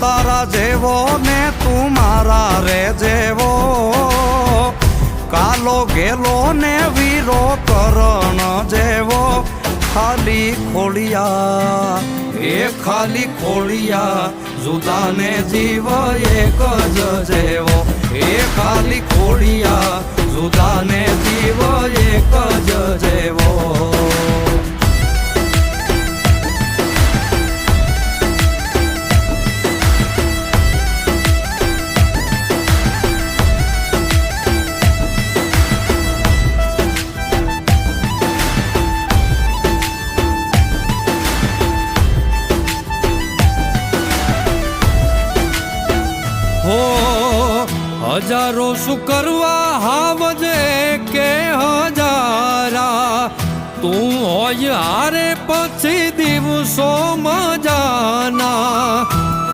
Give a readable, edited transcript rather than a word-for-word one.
તારા જેવો ને તું મારા રે જેવો, કાલો ગેલો ને વીરો કરણ જેવો, ખાલી ખોળિયા એ ખાલી ખોળિયા, જુદા ને જીવ એક જ જેવો, એ ખાલી ખોળિયા જુદા ને જીવ એક જ જેવો. હજારો શું કરવા હાવજે કે હજારા, તું હોય હારે પછી દિવસો મજાના,